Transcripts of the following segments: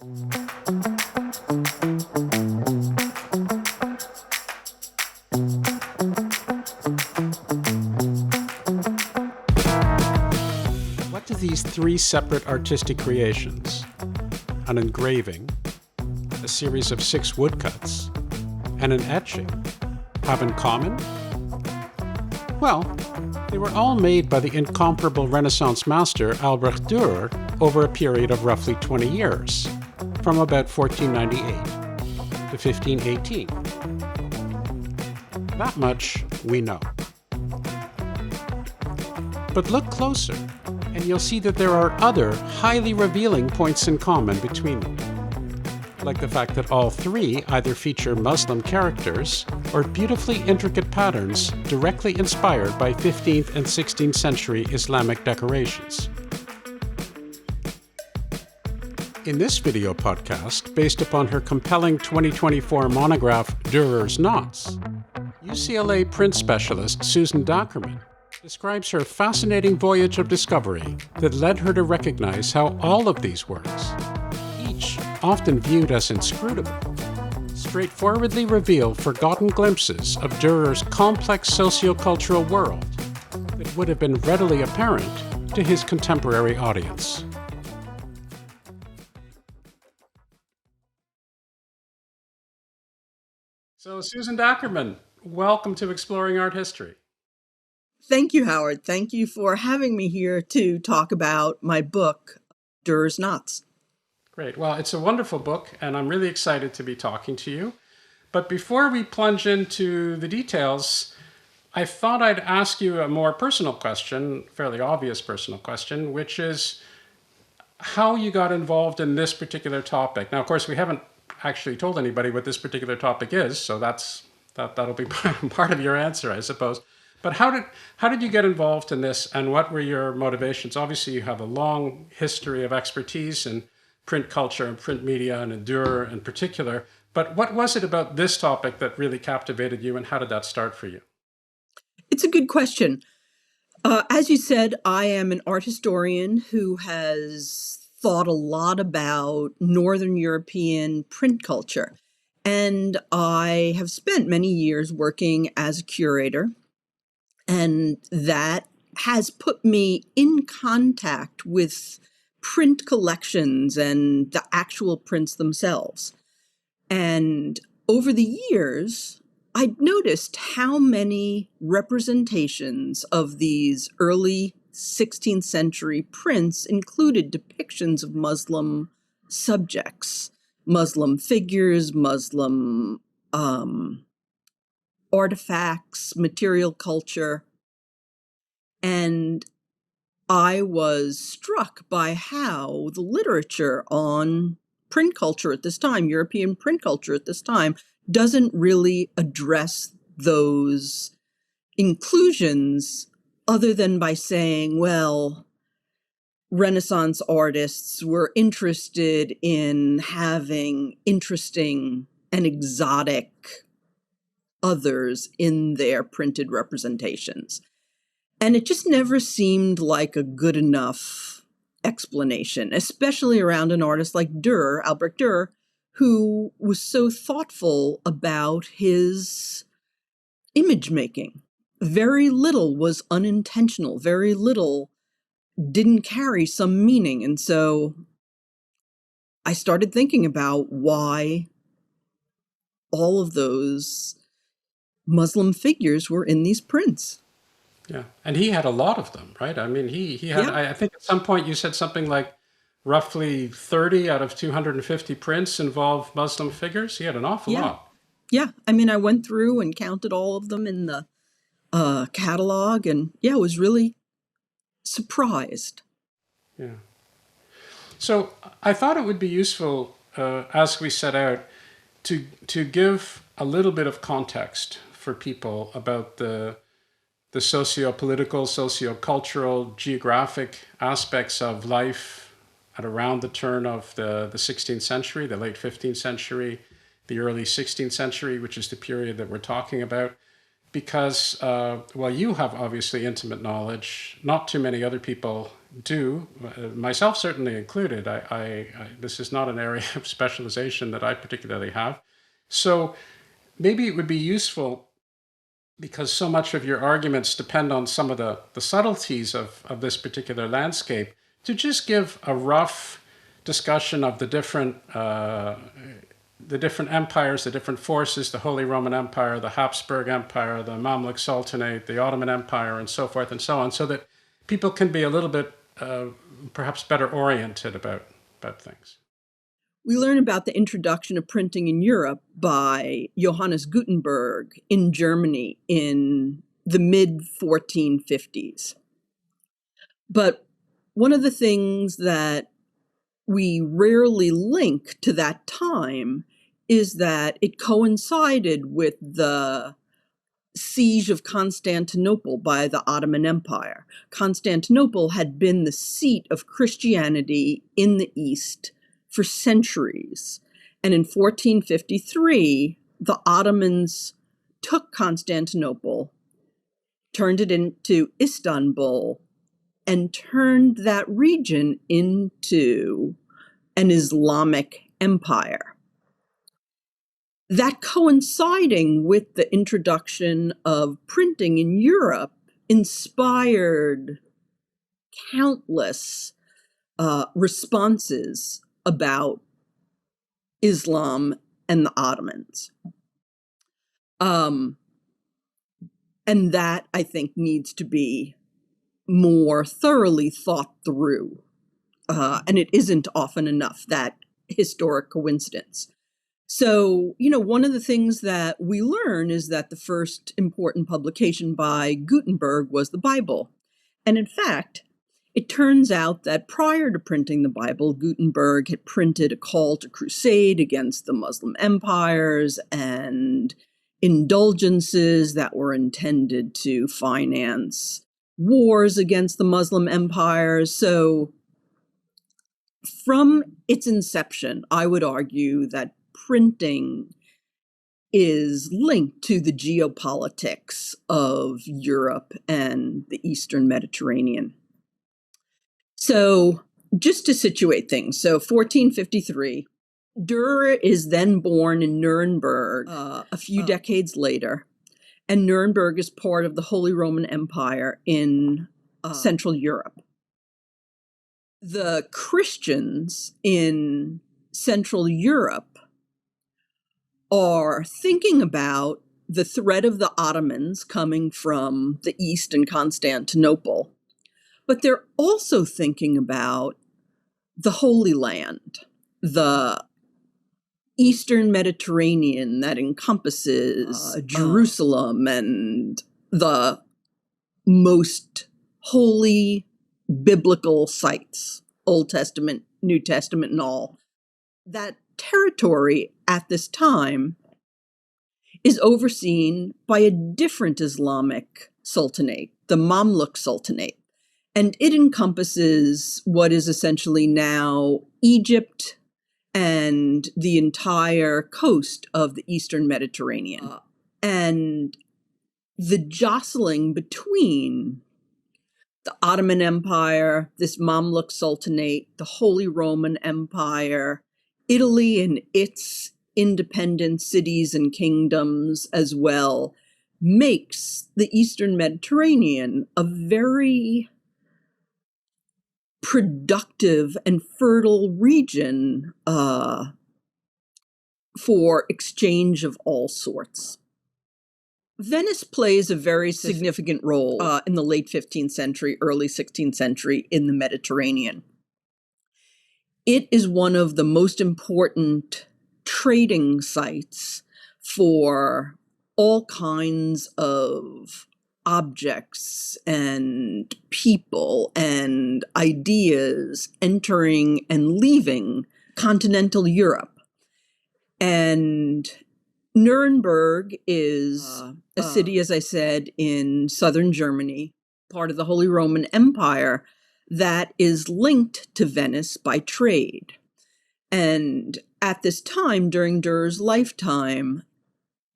What do these three separate artistic creations, an engraving, a series of 6 woodcuts, and an etching, have in common? Well, they were all made by the incomparable Renaissance master Albrecht Dürer over a period of roughly 20 years, from about 1498 to 1518. That much we know. But look closer, and you'll see that there are other highly revealing points in common between them, like the fact that all three either feature Muslim characters or beautifully intricate patterns directly inspired by 15th and 16th century Islamic decorations. In this video podcast, based upon her compelling 2024 monograph, Dürer's Knots, UCLA print specialist Susan Dackerman describes her fascinating voyage of discovery that led her to recognize how all of these works, each often viewed as inscrutable, straightforwardly reveal forgotten glimpses of Dürer's complex sociocultural world that would have been readily apparent to his contemporary audience. So, Susan Dackerman, welcome to Exploring Art History. Thank you, Howard. Thank you for having me here to talk about my book, Dürer's Knots. Great. Well, it's a wonderful book, and I'm really excited to be talking to you. But before we plunge into the details, I thought I'd ask you a more personal question, fairly obvious personal question, which is how you got involved in this particular topic. Now, of course, we haven't actually told anybody what this particular topic is, so that'll be part of your answer, I suppose. But how did you get involved in this, and what were your motivations? Obviously, you have a long history of expertise in print culture and print media, and in Dürer in particular. But what was it about this topic that really captivated you, and how did that start for you? It's a good question. As you said, I am an art historian who has thought a lot about Northern European print culture. And I have spent many years working as a curator. And that has put me in contact with print collections and the actual prints themselves. And over the years, I'd noticed how many representations of these early 16th century prints included depictions of Muslim subjects, Muslim figures, Muslim artifacts, material culture. And I was struck by how the literature on print culture at this time, European print culture at this time, doesn't really address those inclusions other than by saying, well, Renaissance artists were interested in having interesting and exotic others in their printed representations. And it just never seemed like a good enough explanation, especially around an artist like Dürer, Albrecht Dürer, who was so thoughtful about his image making. Very little was unintentional, very little didn't carry some meaning. And so I started thinking about why all of those Muslim figures were in these prints. Yeah, and he had a lot of them, right? I mean, he had, Yeah. I think at some point you said something like roughly 30 out of 250 prints involve Muslim figures. He had an awful Yeah. lot. Yeah. I mean, I went through and counted all of them in the catalog, and I was really surprised. Yeah. So I thought it would be useful, as we set out, to give a little bit of context for people about the socio-political, socio-cultural, geographic aspects of life at around the turn of the 16th century, the late 15th century, the early 16th century, which is the period that we're talking about. Because while you have obviously intimate knowledge, not too many other people do, myself certainly included. This is not an area of specialization that I particularly have. So maybe it would be useful, because so much of your arguments depend on some of the subtleties of this particular landscape, to just give a rough discussion of the different empires, the different forces, the Holy Roman Empire, the Habsburg Empire, the Mamluk Sultanate, the Ottoman Empire, and so forth and so on, so that people can be a little bit perhaps better oriented about things. We learn about the introduction of printing in Europe by Johannes Gutenberg in Germany in the mid-1450s. But one of the things that we rarely link to that time is that it coincided with the siege of Constantinople by the Ottoman Empire. Constantinople had been the seat of Christianity in the East for centuries. And in 1453, the Ottomans took Constantinople, turned it into Istanbul, and turned that region into an Islamic empire. That coinciding with the introduction of printing in Europe inspired countless responses about Islam and the Ottomans. And that, I think, needs to be more thoroughly thought through. And it isn't often enough, that historic coincidence. So, one of the things that we learn is that the first important publication by Gutenberg was the Bible. And in fact, it turns out that prior to printing the Bible, Gutenberg had printed a call to crusade against the Muslim empires and indulgences that were intended to finance wars against the Muslim empires. So from its inception, I would argue that printing is linked to the geopolitics of Europe and the Eastern Mediterranean. So just to situate things, so 1453, Dürer is then born in Nuremberg a few decades later, and Nuremberg is part of the Holy Roman Empire in Central Europe. The Christians in Central Europe are thinking about the threat of the Ottomans coming from the East and Constantinople, but they're also thinking about the Holy Land, the Eastern Mediterranean that encompasses Jerusalem and the most holy biblical sites, Old Testament, New Testament, and all. That territory at this time is overseen by a different Islamic sultanate, the Mamluk Sultanate, and it encompasses what is essentially now Egypt and the entire coast of the Eastern Mediterranean. And the jostling between the Ottoman Empire, this Mamluk Sultanate, the Holy Roman Empire, Italy and its independent cities and kingdoms as well, makes the Eastern Mediterranean a very productive and fertile region for exchange of all sorts. Venice plays a very significant role in the late 15th century, early 16th century in the Mediterranean. It is one of the most important trading sites for all kinds of objects and people and ideas entering and leaving continental Europe. And Nuremberg is a city, as I said, in southern Germany, part of the Holy Roman Empire, that is linked to Venice by trade. And at this time, during Dürer's lifetime,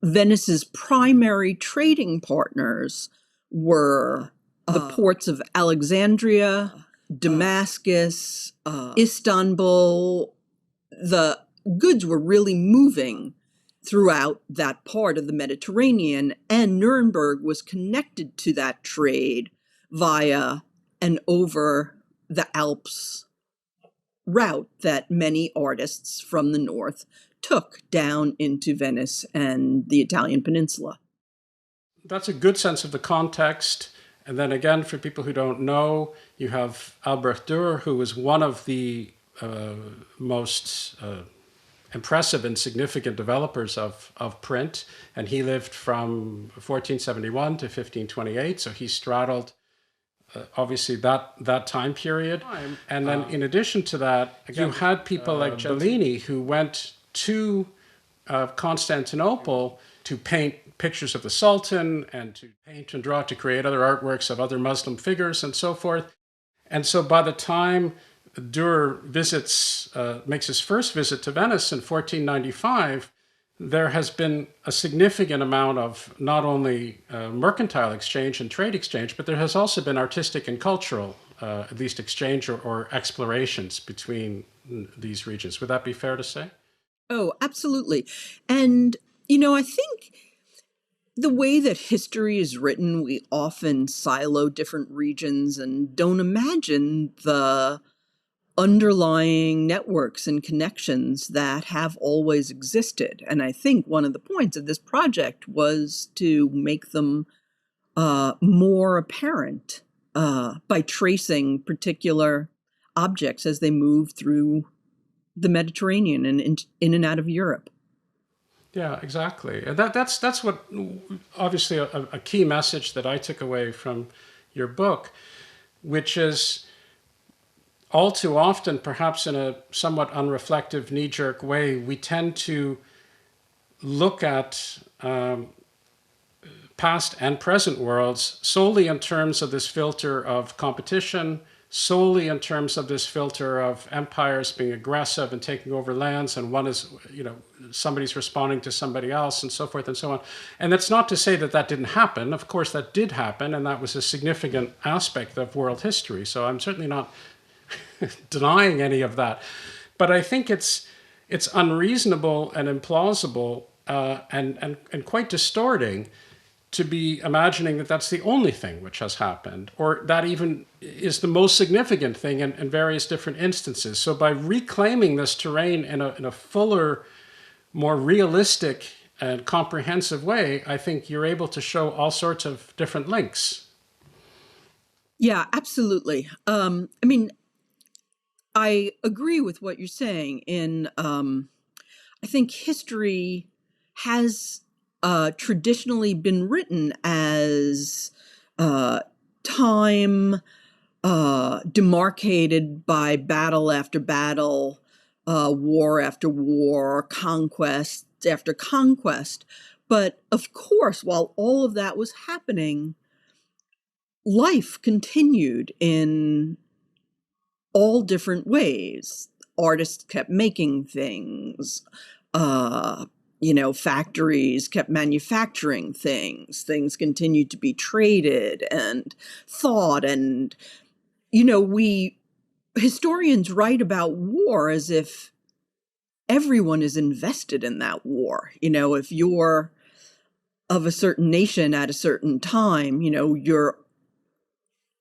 Venice's primary trading partners were the ports of Alexandria, Damascus, Istanbul. The goods were really moving throughout that part of the Mediterranean, and Nuremberg was connected to that trade via and over the Alps route that many artists from the north took down into Venice and the Italian peninsula. That's a good sense of the context. And then again, for people who don't know, you have Albrecht Dürer, who was one of the most impressive and significant developers of print. And he lived from 1471 to 1528. So he straddled obviously that time period. And then in addition to that, again, you had people like Bellini who went to Constantinople to paint pictures of the Sultan and to paint and draw, to create other artworks of other Muslim figures and so forth. And so by the time Dürer makes his first visit to Venice in 1495, there has been a significant amount of not only mercantile exchange and trade exchange, but there has also been artistic and cultural, at least exchange or explorations between these regions. Would that be fair to say? Oh, absolutely. And, I think the way that history is written, we often silo different regions and don't imagine the underlying networks and connections that have always existed. And I think one of the points of this project was to make them more apparent by tracing particular objects as they move through the Mediterranean and in and out of Europe. Yeah, exactly. And that's what, obviously, a key message that I took away from your book, which is all too often, perhaps in a somewhat unreflective, knee-jerk way, we tend to look at past and present worlds solely in terms of this filter of competition, solely in terms of this filter of empires being aggressive and taking over lands, and one is, somebody's responding to somebody else, and so forth and so on. And that's not to say that that didn't happen. Of course, that did happen, and that was a significant aspect of world history. So I'm certainly not denying any of that. But I think it's unreasonable and implausible and quite distorting to be imagining that that's the only thing which has happened, or that even is the most significant thing in various different instances. So by reclaiming this terrain in a fuller, more realistic and comprehensive way, I think you're able to show all sorts of different links. Yeah, absolutely. I agree with what you're saying. I think history has traditionally been written as time demarcated by battle after battle, war after war, conquest after conquest. But of course, while all of that was happening, life continued in all different ways. Artists kept making things. Factories kept manufacturing things. Things continued to be traded and thought. And, historians write about war as if everyone is invested in that war. If you're of a certain nation at a certain time, your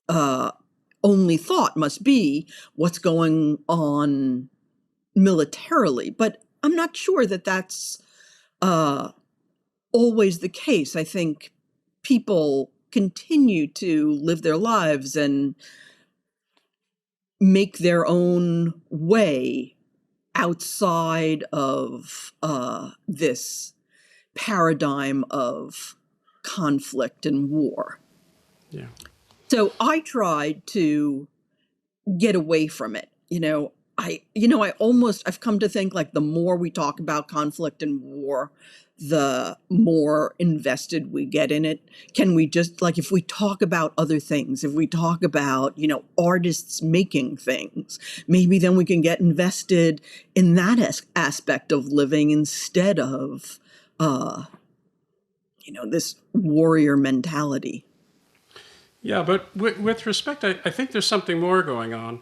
only thought must be what's going on militarily. But I'm not sure that that's always the case. I think people continue to live their lives and make their own way outside of this paradigm of conflict and war. Yeah. So I tried to get away from it. I've come to think like the more we talk about conflict and war, the more invested we get in it. Can we just, like, if we talk about other things, if we talk about, artists making things, maybe then we can get invested in that aspect of living instead of, this warrior mentality. Yeah, but with respect, I think there's something more going on.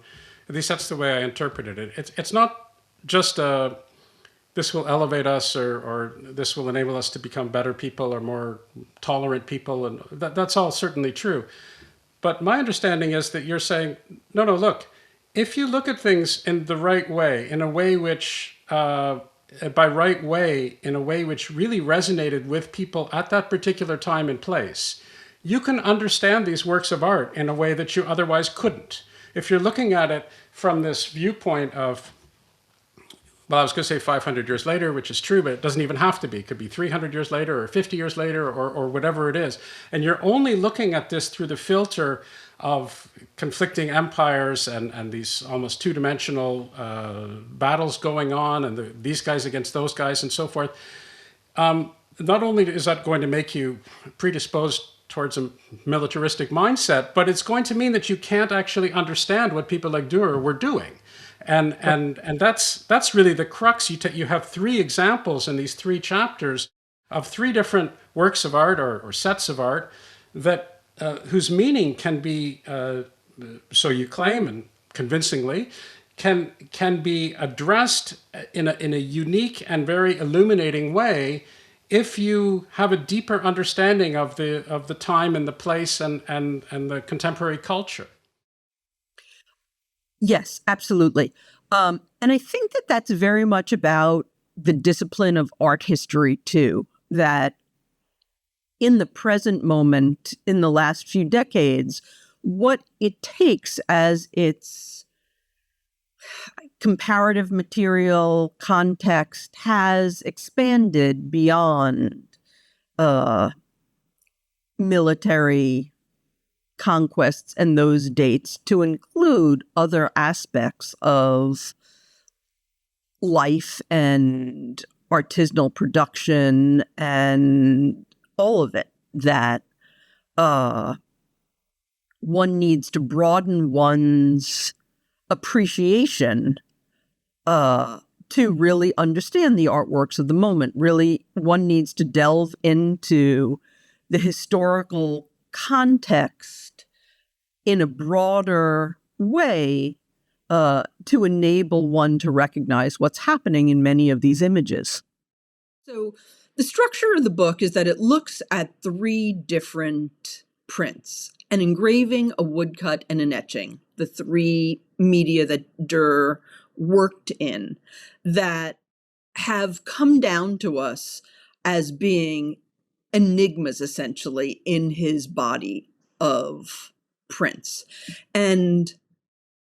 At least that's the way I interpreted it. It's not just this will elevate us or this will enable us to become better people or more tolerant people, and that's all certainly true. But my understanding is that you're saying, no, no, look, if you look at things in the right way, in a way which, by right way, in a way which really resonated with people at that particular time and place, you can understand these works of art in a way that you otherwise couldn't. If you're looking at it from this viewpoint of, well, I was going to say 500 years later, which is true, but it doesn't even have to be. It could be 300 years later or 50 years later or whatever it is. And you're only looking at this through the filter of conflicting empires and these almost two-dimensional battles going on and these guys against those guys and so forth. Not only is that going to make you predisposed towards a militaristic mindset, but it's going to mean that you can't actually understand what people like Dürer were doing. And that's really the crux. You have three examples in these three chapters of three different works of art or sets of art that whose meaning can be, so you claim and convincingly, can be addressed in a unique and very illuminating way if you have a deeper understanding of the time and the place and the contemporary culture. Yes, absolutely. And I think that that's very much about the discipline of art history, too, that in the present moment, in the last few decades, what it takes as its comparative material context has expanded beyond military conquests and those dates to include other aspects of life and artisanal production and all of it that one needs to broaden one's appreciation to really understand the artworks of the moment. Really, one needs to delve into the historical context in a broader way to enable one to recognize what's happening in many of these images. So the structure of the book is that it looks at three different prints: an engraving, a woodcut, and an etching, the three media that Dürer worked in that have come down to us as being enigmas, essentially, in his body of prints. And,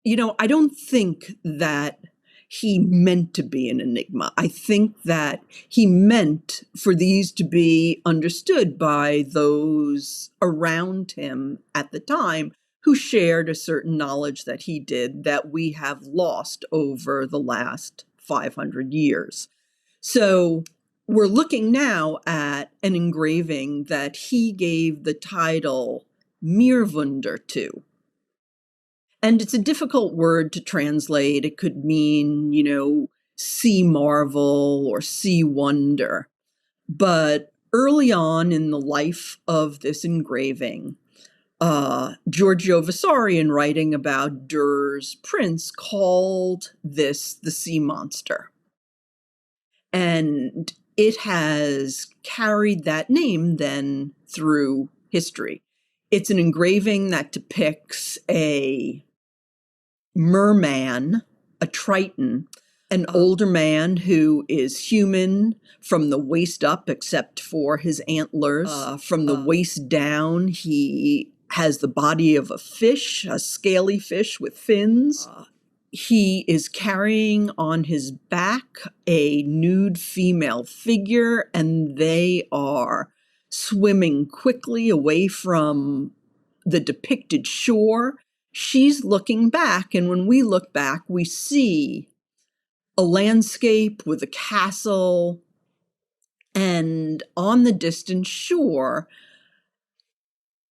I don't think that he meant to be an enigma. I think that he meant for these to be understood by those around him at the time who shared a certain knowledge that he did that we have lost over the last 500 years. So we're looking now at an engraving that he gave the title Meerwunder to. And it's a difficult word to translate. It could mean, sea marvel or sea wonder. But early on in the life of this engraving, Giorgio Vasari, in writing about Dürer's prints, called this the sea monster. And it has carried that name then through history. It's an engraving that depicts a merman, a triton, an older man who is human from the waist up, except for his antlers. From the waist down, he has the body of a fish, a scaly fish with fins. He is carrying on his back a nude female figure, and they are swimming quickly away from the depicted shore. She's looking back, and when we look back, we see a landscape with a castle, and on the distant shore,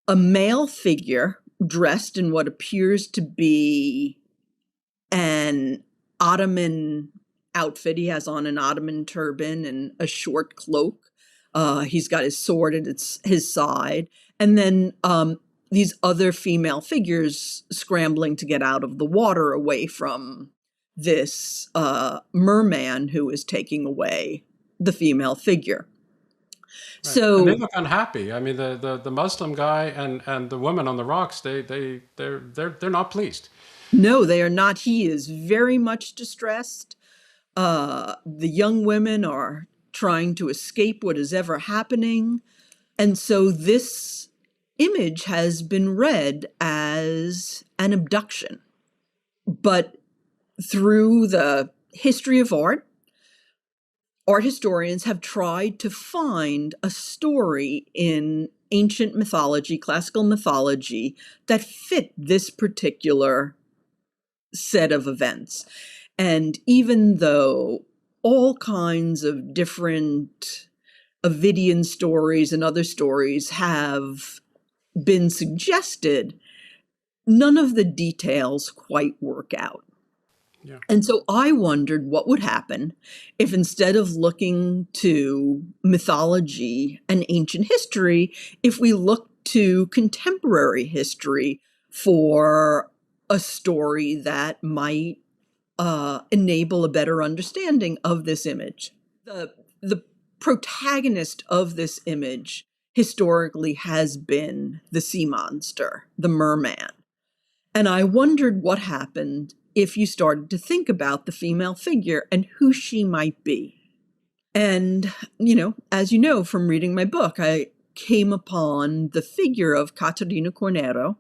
a male figure dressed in what appears to be an Ottoman outfit. He has on an Ottoman turban and a short cloak. He's got his sword at his side. And then these other female figures scrambling to get out of the water away from this merman who is taking away the female figure. Right. So And they look unhappy. I mean, the Muslim guy and the woman on the rocks, they're not pleased. no, they are not. He is very much distressed. The young women are trying to escape what is ever happening. And so this image has been read as an abduction. But through the history of art historians have tried to find a story in ancient mythology, classical mythology, that fit this particular set of events. And even though all kinds of different Ovidian stories and other stories have been suggested, none of the details quite work out. Yeah. And so I wondered what would happen if instead of looking to mythology and ancient history, if we looked to contemporary history for a story that might enable a better understanding of this image. The protagonist of this image historically has been the sea monster, the merman. And I wondered what happened if you started to think about the female figure and who she might be. And, as you know from reading my book, I came upon the figure of Caterina Cornero,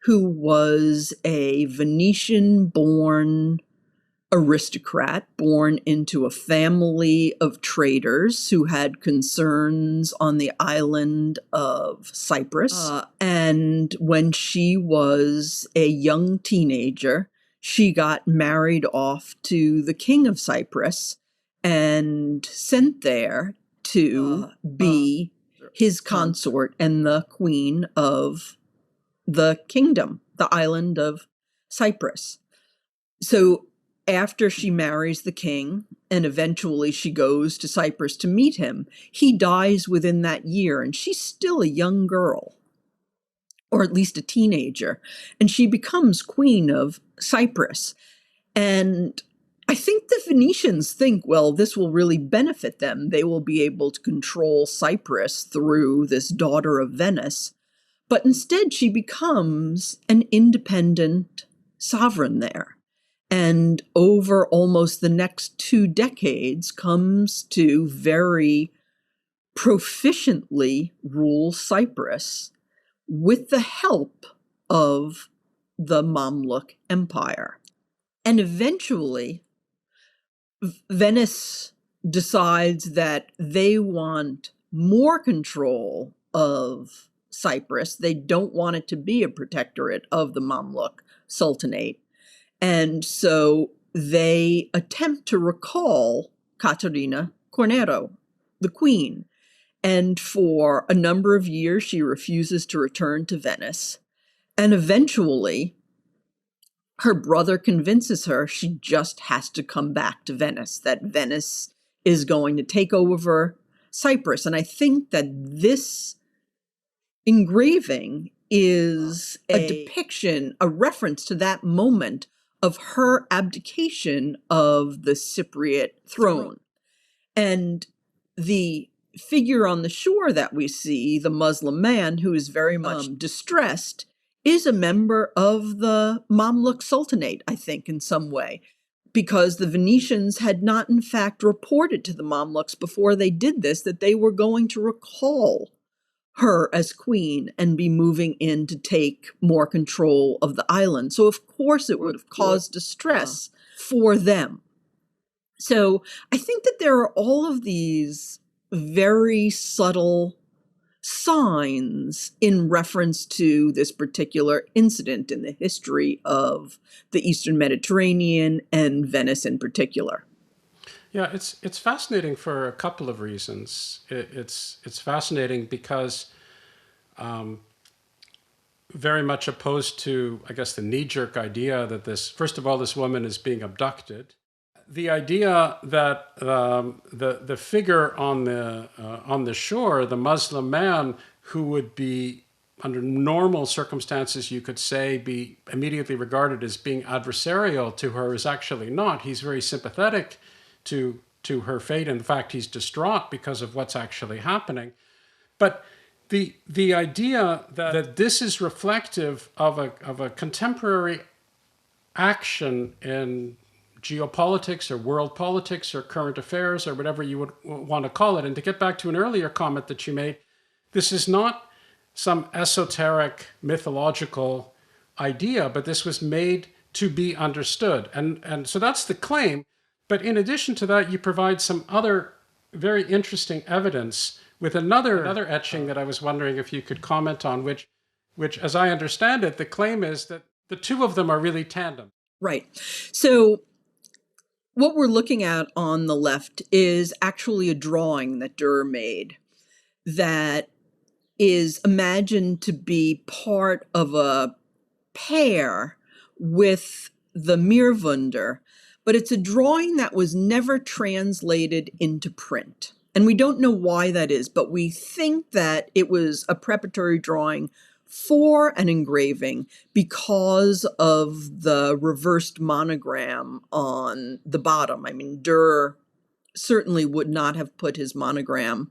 who was a Venetian-born aristocrat, born into a family of traders who had concerns on the island of Cyprus. And when she was a young teenager, she got married off to the king of Cyprus and sent there to be his consort and the queen of the kingdom, the island of Cyprus. So after she marries the king, and eventually she goes to Cyprus to meet him, he dies within that year, and she's still a young girl, or at least a teenager, and she becomes queen of Cyprus. And I think the Venetians think, well, this will really benefit them. They will be able to control Cyprus through this daughter of Venice. But instead, she becomes an independent sovereign there. And over almost the next 2 decades comes to very proficiently rule Cyprus with the help of the Mamluk Empire. And eventually, Venice decides that they want more control of Cyprus. They don't want it to be a protectorate of the Mamluk Sultanate. And so they attempt to recall Caterina Cornero, the queen. And for a number of years, she refuses to return to Venice. And eventually, her brother convinces her she just has to come back to Venice, that Venice is going to take over Cyprus. And I think that this engraving is a depiction, a reference to that moment of her abdication of the Cypriot throne. And the figure on the shore that we see, the Muslim man who is very much distressed, is a member of the Mamluk Sultanate, I think, in some way, because the Venetians had not, in fact, reported to the Mamluks before they did this that they were going to recall her as queen and be moving in to take more control of the island. So, of course, it would have caused distress for them. So I think that there are all of these very subtle signs in reference to this particular incident in the history of the Eastern Mediterranean and Venice in particular. Yeah, it's fascinating for a couple of reasons. It's fascinating because very much opposed to, I guess, the knee-jerk idea that first of all, this woman is being abducted. The idea that the figure on the shore, the Muslim man who would be under normal circumstances, you could say be immediately regarded as being adversarial to her is actually not. He's very sympathetic to her fate. In fact, he's distraught because of what's actually happening. But the idea that this is reflective of a contemporary action in geopolitics or world politics or current affairs or whatever you would want to call it. And to get back to an earlier comment that you made, this is not some esoteric mythological idea, but this was made to be understood. And so that's the claim. But in addition to that, you provide some other very interesting evidence with another etching that I was wondering if you could comment on, which as I understand it, the claim is that the two of them are really tandem. Right. So what we're looking at on the left is actually a drawing that Durer made that is imagined to be part of a pair with the Meerwunder, but it's a drawing that was never translated into print. And we don't know why that is, but we think that it was a preparatory drawing for an engraving because of the reversed monogram on the bottom. I mean, Durer certainly would not have put his monogram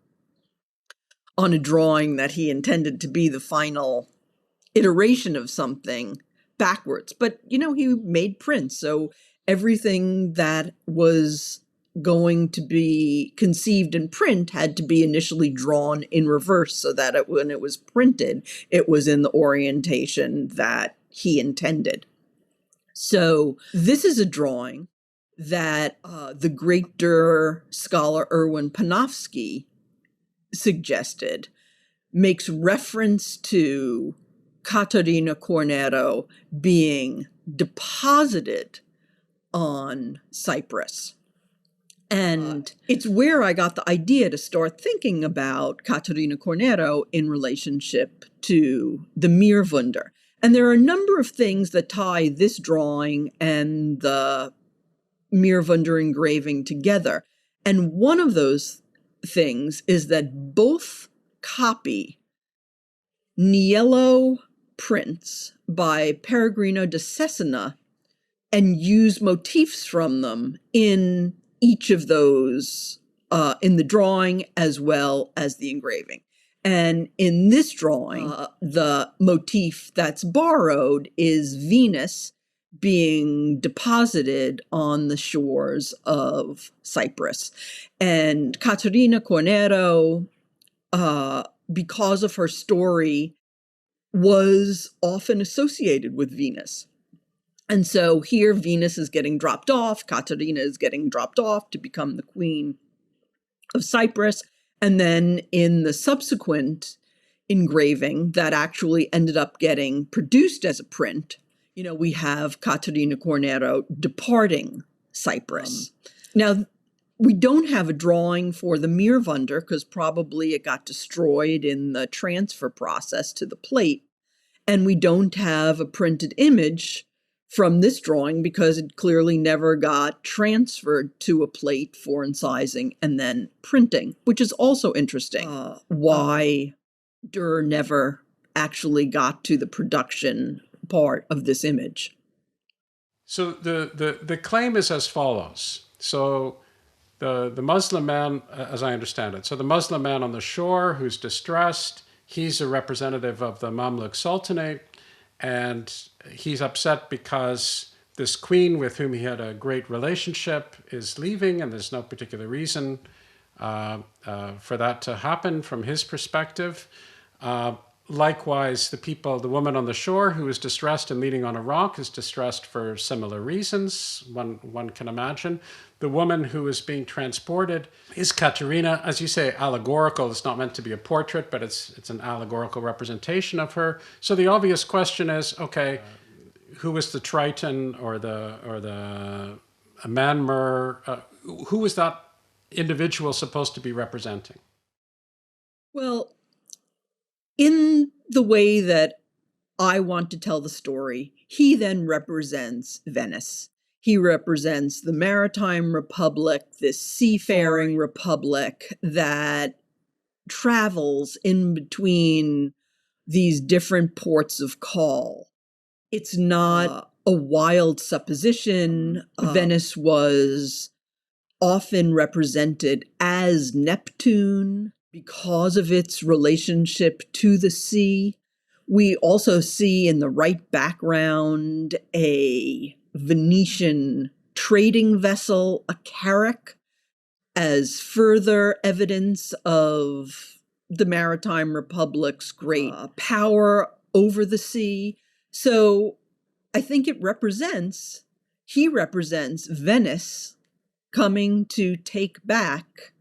on a drawing that he intended to be the final iteration of something backwards. But, you know, he made prints, so everything that was going to be conceived in print had to be initially drawn in reverse so that when it was printed, it was in the orientation that he intended. So this is a drawing that the great Durer scholar Erwin Panofsky suggested, makes reference to Caterina Cornaro being deposited on Cyprus. And it's where I got the idea to start thinking about Caterina Cornaro in relationship to the Meerwunder. And there are a number of things that tie this drawing and the Meerwunder engraving together. And one of those things is that both copy Niello prints by Peregrino de Cesena and use motifs from them in each of those, in the drawing as well as the engraving. And in this drawing, the motif that's borrowed is Venus being deposited on the shores of Cyprus. And Caterina Cornaro, because of her story, was often associated with Venus. And so here Venus is getting dropped off, Caterina is getting dropped off to become the queen of Cyprus. And then in the subsequent engraving that actually ended up getting produced as a print, you know, we have Caterina Cornaro departing Cyprus. Now, we don't have a drawing for the Meerwunder because probably it got destroyed in the transfer process to the plate. And we don't have a printed image from this drawing because it clearly never got transferred to a plate for incising and then printing, which is also interesting. Why Durer never actually got to the production part of this image. So the claim is as follows. So the Muslim man, as I understand it, so the Muslim man on the shore who's distressed, he's a representative of the Mamluk Sultanate, and he's upset because this queen with whom he had a great relationship is leaving, and there's no particular reason for that to happen from his perspective. Likewise, the woman on the shore who is distressed and leaning on a rock is distressed for similar reasons, one can imagine. The woman who is being transported is Caterina, as you say, allegorical. It's not meant to be a portrait, but it's an allegorical representation of her. So the obvious question is, okay, who is the Triton or the Amanmur? Who is that individual supposed to be representing? Well, in the way that I want to tell the story, he then represents Venice. He represents the maritime republic, this seafaring republic that travels in between these different ports of call. It's not a wild supposition. Venice was often represented as Neptune because of its relationship to the sea. We also see in the right background a Venetian trading vessel, a carrack, as further evidence of the Maritime Republic's great power over the sea. So I think he represents Venice coming to take back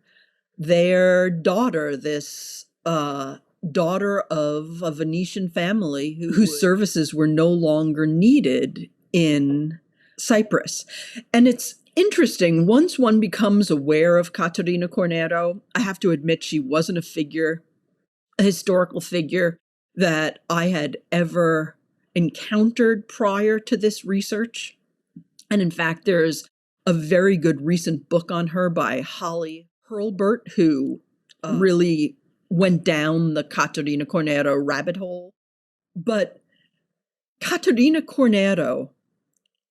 their daughter, this daughter of a Venetian family whose services were no longer needed in Cyprus. And it's interesting, once one becomes aware of Caterina Cornaro, I have to admit she wasn't a historical figure that I had ever encountered prior to this research. And in fact, there's a very good recent book on her by Holly Hurlburt, who really went down the Caterina Cornaro rabbit hole. But Caterina Cornaro,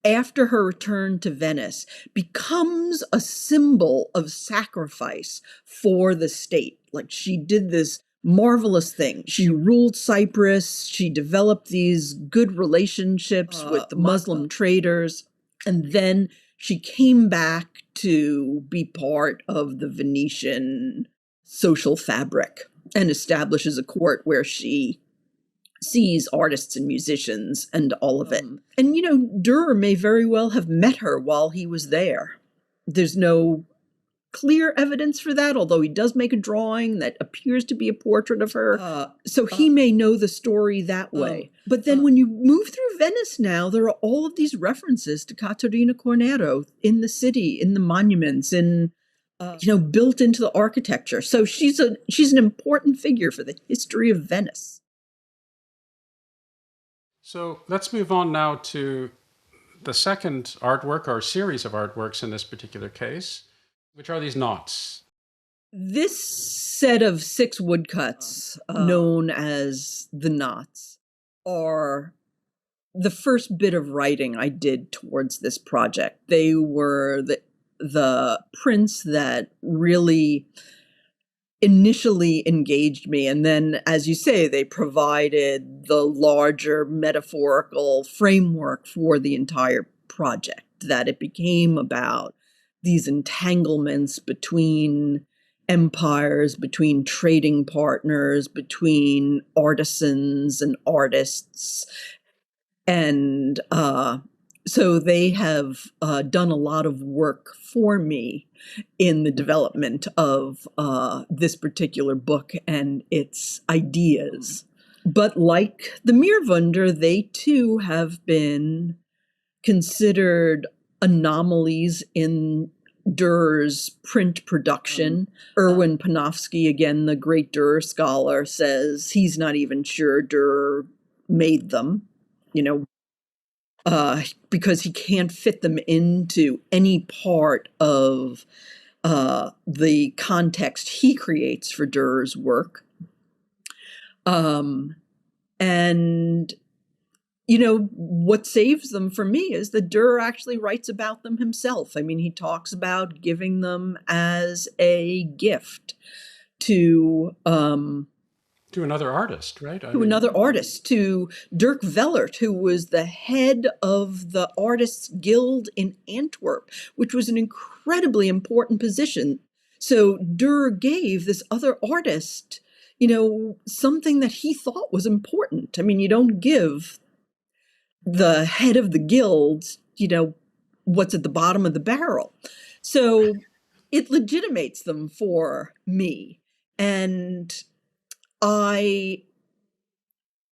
after her return to Venice, becomes a symbol of sacrifice for the state. Like, she did this marvelous thing. She ruled Cyprus. She developed these good relationships with the Muslim traders. And then she came back to be part of the Venetian social fabric and establishes a court where she sees artists and musicians and all of it. And, Durer may very well have met her while he was there. There's no clear evidence for that, although he does make a drawing that appears to be a portrait of her. So he may know the story that way. But then when you move through Venice now, there are all of these references to Caterina Cornaro in the city, in the monuments, built into the architecture. So she's an important figure for the history of Venice. So let's move on now to the second artwork or series of artworks in this particular case, which are these knots. This set of 6 woodcuts, known as the knots, are the first bit of writing I did towards this project. They were the prints that really initially engaged me. And then, as you say, they provided the larger metaphorical framework for the entire project, that it became about these entanglements between empires, between trading partners, between artisans and artists. And so they have done a lot of work for me in the development of this particular book and its ideas. But like the Meerwunder, they too have been considered anomalies in Durer's print production. Erwin Panofsky, again, the great Dürer scholar, says he's not even sure Dürer made them, because he can't fit them into any part of the context he creates for Durer's work. What saves them for me is that Dürer actually writes about them himself. I mean, he talks about giving them as a gift to another artist, right? Another artist, to Dirk Wellert, who was the head of the Artists Guild in Antwerp, which was an incredibly important position. So Dürer gave this other artist, something that he thought was important. I mean, you don't give the head of the guild, what's at the bottom of the barrel. So it legitimates them for me. And I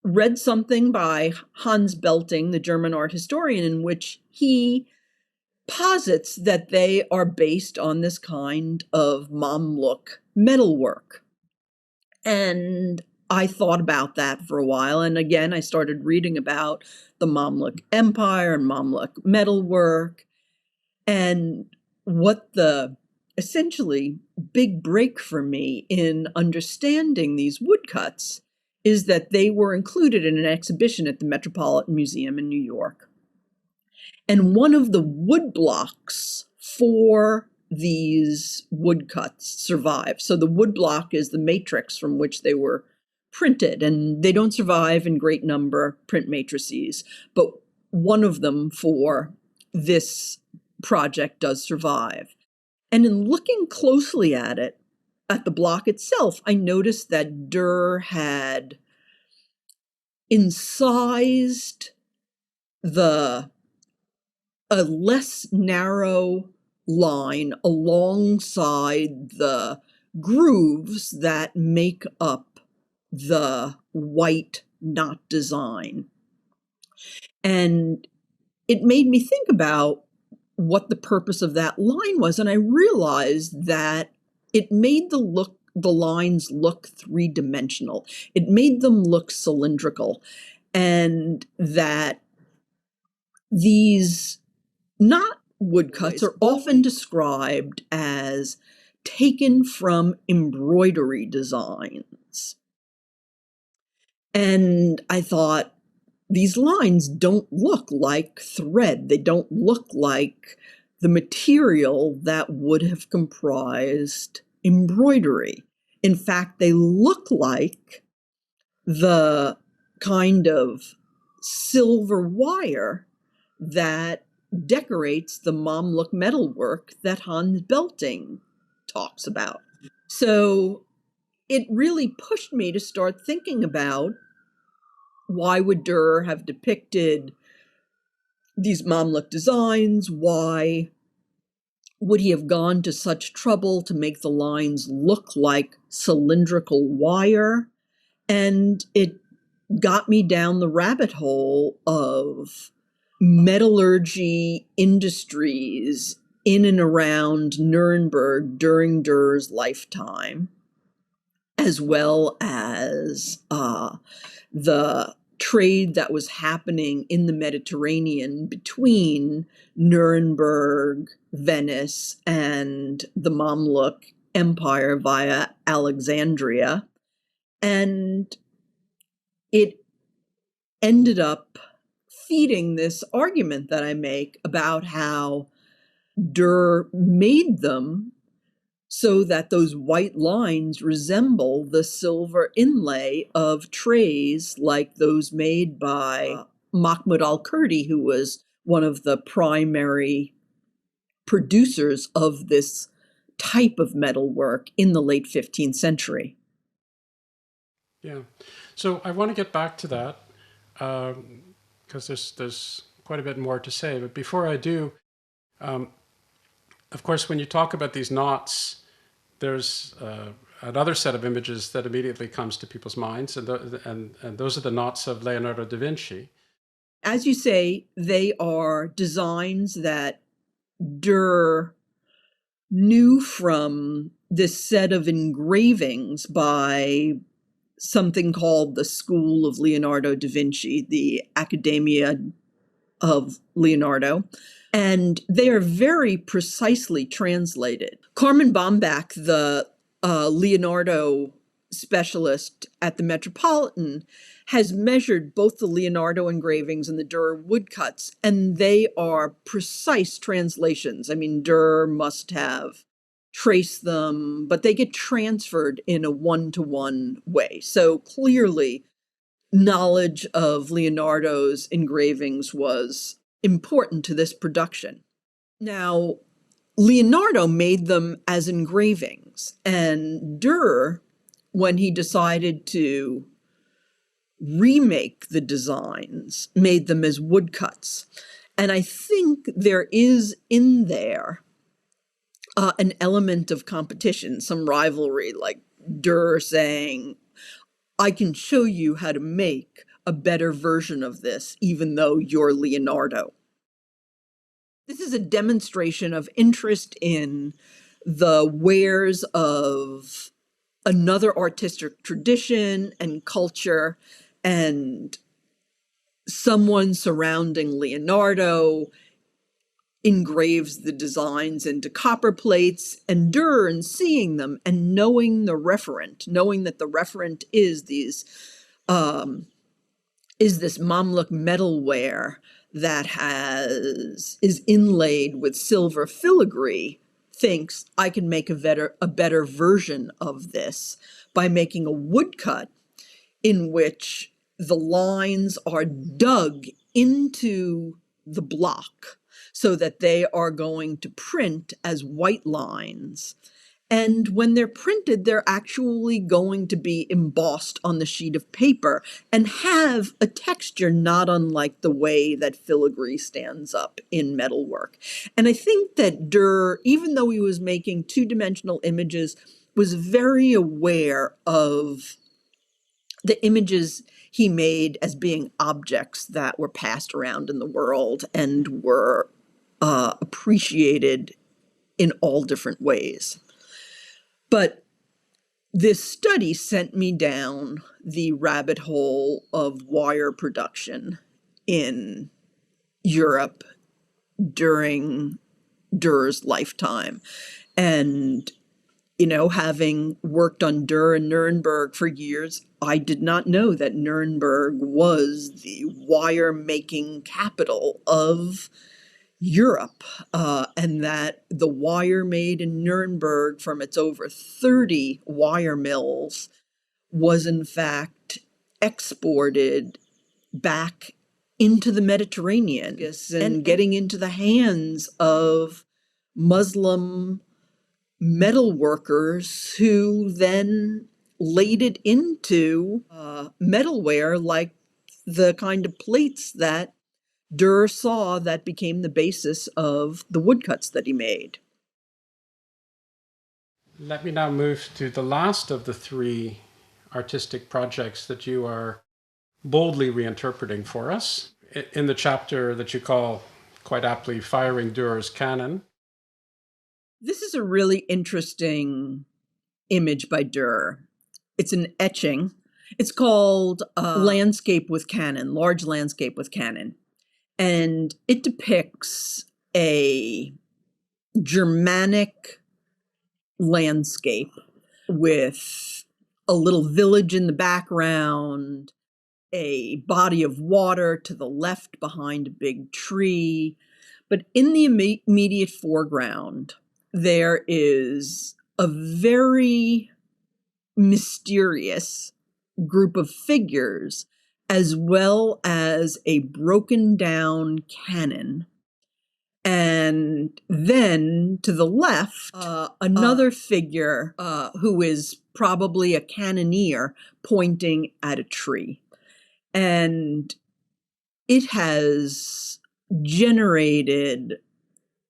read something by Hans Belting, the German art historian, in which he posits that they are based on this kind of Mamluk metalwork. And I thought about that for a while. And again, I started reading about the Mamluk Empire and Mamluk metalwork. And what the essentially big break for me in understanding these woodcuts is that they were included in an exhibition at the Metropolitan Museum in New York. And one of the wood blocks for these woodcuts survive. So the wood block is the matrix from which they were printed, and they don't survive in great number, print matrices, but one of them for this project does survive. And in looking closely at it, at the block itself, I noticed that Durer had incised a less narrow line alongside the grooves that make up the white knot design. And it made me think about what the purpose of that line was, and I realized that it made the lines look three-dimensional. It made them look cylindrical, and that these knot woodcuts are often described as taken from embroidery designs. And I thought, these lines don't look like thread. They don't look like the material that would have comprised embroidery. In fact, they look like the kind of silver wire that decorates the Mamluk metalwork that Hans Belting talks about. So it really pushed me to start thinking about, why would Durer have depicted these Mamluk designs? Why would he have gone to such trouble to make the lines look like cylindrical wire? And it got me down the rabbit hole of metallurgy industries in and around Nuremberg during Durer's lifetime, as well as the trade that was happening in the Mediterranean between Nuremberg, Venice, and the Mamluk Empire via Alexandria. And it ended up feeding this argument that I make about how Durer made them so that those white lines resemble the silver inlay of trays like those made by Mahmoud al-Kurdi, who was one of the primary producers of this type of metalwork in the late 15th century. Yeah. So I want to get back to that because there's quite a bit more to say. But before I do, of course, when you talk about these knots, there's another set of images that immediately comes to people's minds, and those are the knots of Leonardo da Vinci. As you say, they are designs that Durer knew from this set of engravings by something called the School of Leonardo da Vinci, the Accademia of Leonardo. And they are very precisely translated. Carmen Baumbach, the Leonardo specialist at the Metropolitan, has measured both the Leonardo engravings and the Durer woodcuts, and they are precise translations. I mean, Durer must have traced them, but they get transferred in a one-to-one way. So clearly, knowledge of Leonardo's engravings was important to this production. Now, Leonardo made them as engravings, and Durer, when he decided to remake the designs, made them as woodcuts. And I think there is in there an element of competition, some rivalry, like Durer saying, I can show you how to make a better version of this, even though you're Leonardo. This is a demonstration of interest in the wares of another artistic tradition and culture, and someone surrounding Leonardo engraves the designs into copper plates, and Durer, in seeing them and knowing the referent, knowing that the referent is these is this Mamluk metalware that is inlaid with silver filigree, thinks I can make a better version of this by making a woodcut in which the lines are dug into the block so that they are going to print as white lines. And when they're printed, they're actually going to be embossed on the sheet of paper and have a texture not unlike the way that filigree stands up in metalwork. And I think that Durer, even though he was making two-dimensional images, was very aware of the images he made as being objects that were passed around in the world and were appreciated in all different ways. But this study sent me down the rabbit hole of wire production in Europe during Durer's lifetime. And, you know, having worked on Durer and Nuremberg for years, I did not know that Nuremberg was the wire-making capital of Europe, and that the wire made in Nuremberg from its over 30 wire mills was in fact exported back into the Mediterranean and getting into the hands of Muslim metal workers who then laid it into metalware like the kind of plates that Durer saw that became the basis of the woodcuts that he made. Let me now move to the last of the three artistic projects that you are boldly reinterpreting for us in the chapter that you call, quite aptly, Firing Durer's Cannon. This is a really interesting image by Durer. It's an etching. It's called Landscape with Cannon, Large Landscape with Cannon. And it depicts a Germanic landscape with a little village in the background, a body of water to the left behind a big tree. But in the immediate foreground, there is a very mysterious group of figures, as well as a broken down cannon. And then to the left, another figure who is probably a cannoneer pointing at a tree. And it has generated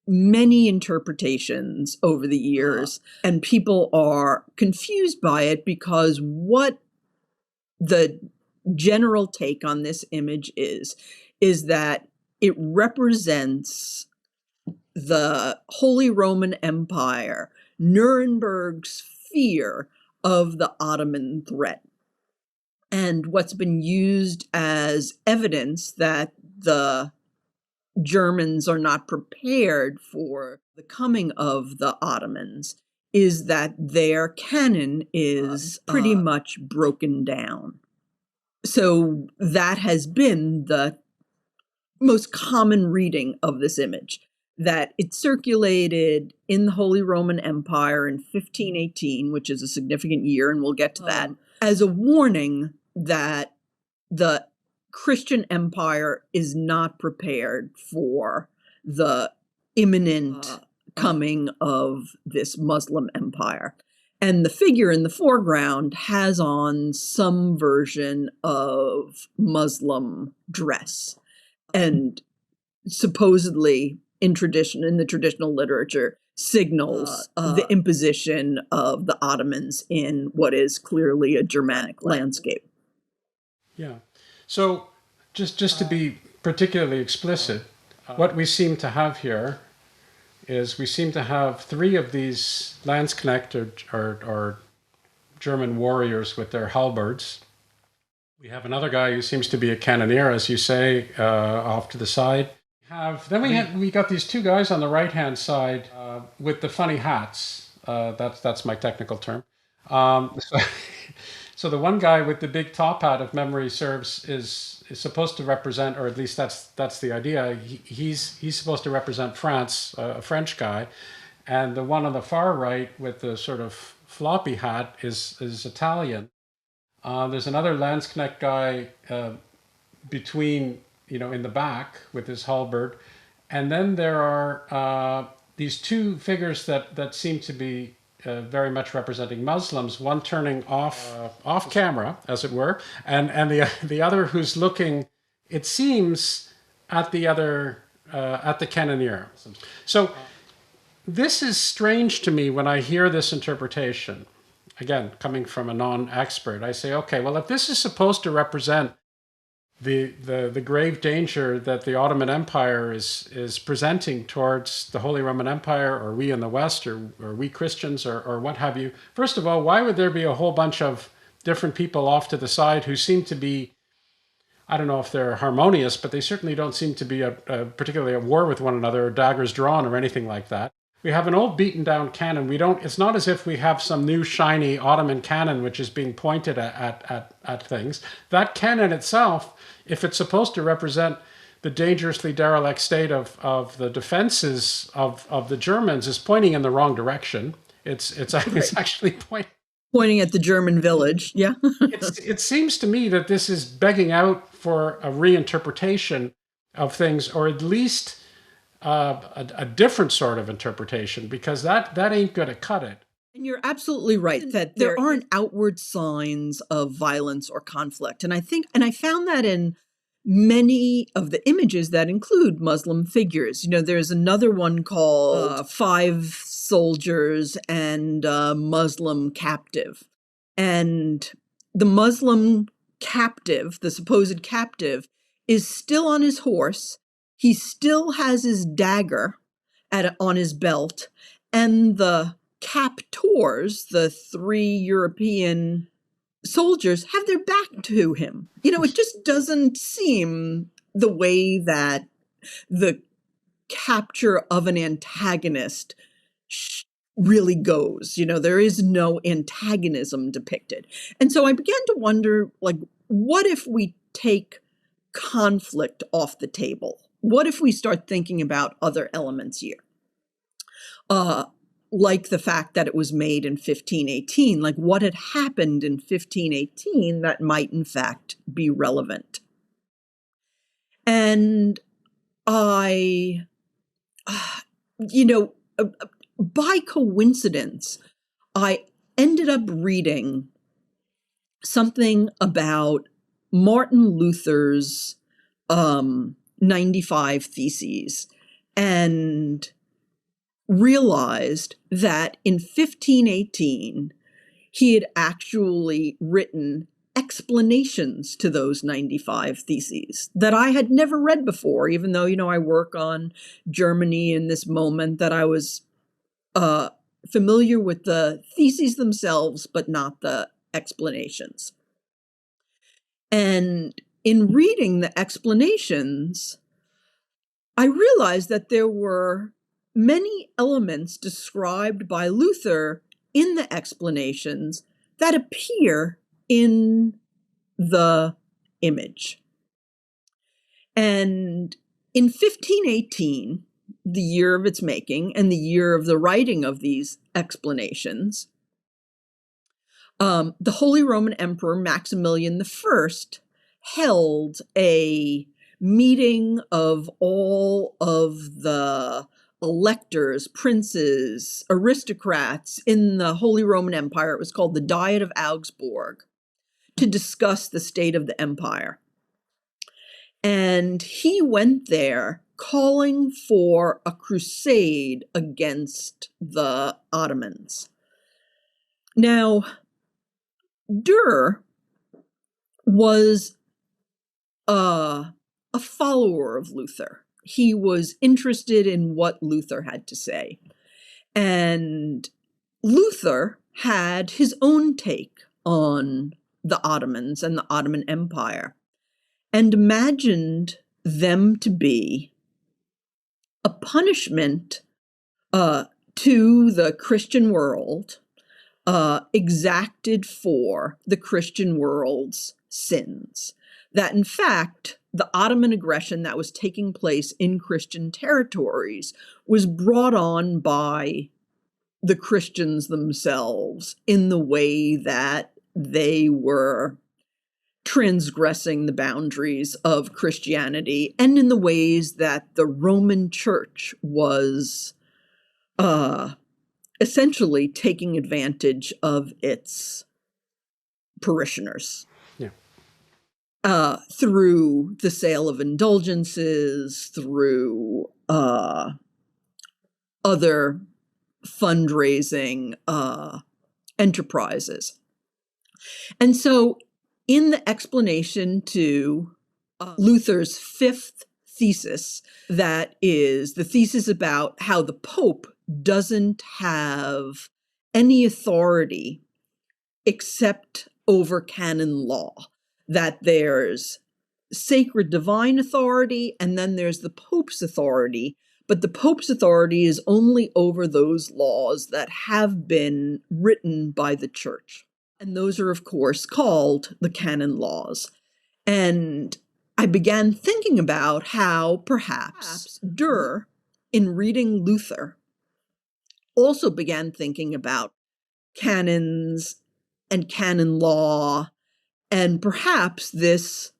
many interpretations over the years, and people are confused by it because what the general take on this image is that it represents the Holy Roman Empire, Nuremberg's fear of the Ottoman threat, and what's been used as evidence that the Germans are not prepared for the coming of the Ottomans is that their cannon is pretty much broken down. So that has been the most common reading of this image, that it circulated in the Holy Roman Empire in 1518, which is a significant year, and we'll get to that, as a warning that the Christian empire is not prepared for the imminent coming of this Muslim empire. And the figure in the foreground has on some version of Muslim dress. And supposedly in the traditional literature, signals the imposition of the Ottomans in what is clearly a Germanic landscape. Yeah. So just to be particularly explicit, what we seem to have here is we seem to have three of these Landsknecht or German warriors with their halberds. We have another guy who seems to be a cannoneer, as you say, off to the side. We got these two guys on the right-hand side with the funny hats. That's my technical term. So, so the one guy with the big top hat, if memory serves, is supposed to represent, or at least that's the idea. He's supposed to represent France, a French guy, and the one on the far right with the sort of floppy hat is Italian. There's another Landsknecht guy between, in the back with his halberd, and then there are these two figures that seem to be very much representing Muslims. One turning off camera, as it were, and the other who's looking, it seems, at the other at the cannoneer. So this is strange to me when I hear this interpretation. Again, coming from a non-expert, I say, okay, well, if this is supposed to represent the grave danger that the Ottoman Empire is presenting towards the Holy Roman Empire, or we in the West, or we Christians, or what have you. First of all, why would there be a whole bunch of different people off to the side who seem to be, I don't know if they're harmonious, but they certainly don't seem to be particularly at war with one another, or daggers drawn, or anything like that. We have an old beaten down cannon. It's not as if we have some new shiny Ottoman cannon which is being pointed at things. That cannon itself, if it's supposed to represent the dangerously derelict state of the defenses of the Germans, is pointing in the wrong direction. It's actually pointing at the German village. Yeah. It seems to me that this is begging out for a reinterpretation of things, or at least a different sort of interpretation, because that ain't going to cut it. And you're absolutely right that there aren't outward signs of violence or conflict. And I found that in many of the images that include Muslim figures. There's another one called Five Soldiers and a Muslim Captive. And the Muslim captive, the supposed captive, is still on his horse. He still has his dagger on his belt, and the captors, the three European soldiers, have their back to him. It just doesn't seem the way that the capture of an antagonist really goes. There is no antagonism depicted. And so I began to wonder, what if we take conflict off the table? What if we start thinking about other elements here? Like the fact that it was made in 1518, like what had happened in 1518 that might in fact be relevant. And by coincidence, I ended up reading something about Martin Luther's 95 Theses, and realized that in 1518, he had actually written explanations to those 95 Theses that I had never read before, even though, I work on Germany in this moment, that I was familiar with the theses themselves, but not the explanations. And in reading the explanations, I realized that there were many elements described by Luther in the explanations that appear in the image. And in 1518, the year of its making and the year of the writing of these explanations, the Holy Roman Emperor Maximilian I held a meeting of all of the electors, princes, aristocrats in the Holy Roman Empire. It was called the Diet of Augsburg, to discuss the state of the empire. And he went there calling for a crusade against the Ottomans. Now, Durer was a follower of Luther. He was interested in what Luther had to say. And Luther had his own take on the Ottomans and the Ottoman Empire, and imagined them to be a punishment to the Christian world exacted for the Christian world's sins. That in fact, the Ottoman aggression that was taking place in Christian territories was brought on by the Christians themselves in the way that they were transgressing the boundaries of Christianity and in the ways that the Roman Church was essentially taking advantage of its parishioners. Yeah. Through the sale of indulgences, through other fundraising enterprises. And so in the explanation to Luther's fifth thesis, that is the thesis about how the Pope doesn't have any authority except over canon law, that there's sacred divine authority and then there's the Pope's authority, but the Pope's authority is only over those laws that have been written by the Church. And those are, of course, called the canon laws. And I began thinking about how perhaps Durer, in reading Luther, also began thinking about canons and canon law, and perhaps this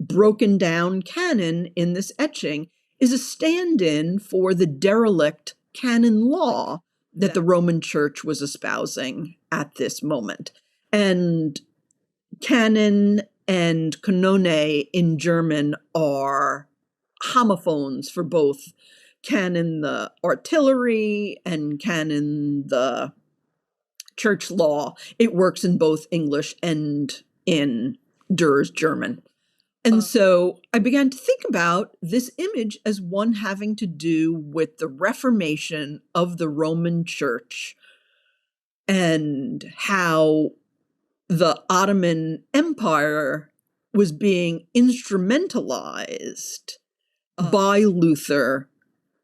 broken down canon in this etching is a stand-in for the derelict canon law that the Roman Church was espousing at this moment. And canon and Kanone in German are homophones for both canon the artillery and canon the church law. It works in both English and in Durer's German. And so I began to think about this image as one having to do with the Reformation of the Roman Church and how the Ottoman Empire was being instrumentalized by Luther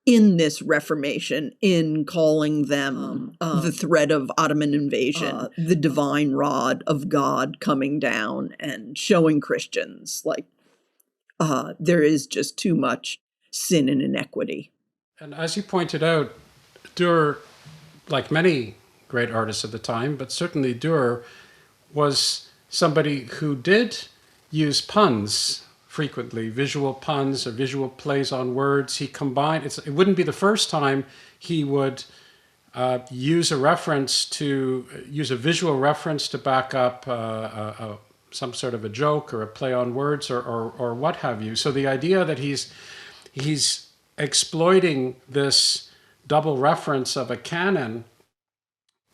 in this Reformation, in calling them the threat of Ottoman invasion, the divine rod of God coming down and showing Christians like there is just too much sin and inequity. And as you pointed out, Durer, like many great artists of the time, but certainly Durer, was somebody who did use puns frequently, visual puns or visual plays on words. He combined, it wouldn't be the first time he would use a visual reference to back up some sort of a joke or a play on words or what have you. So the idea that he's exploiting this double reference of a canon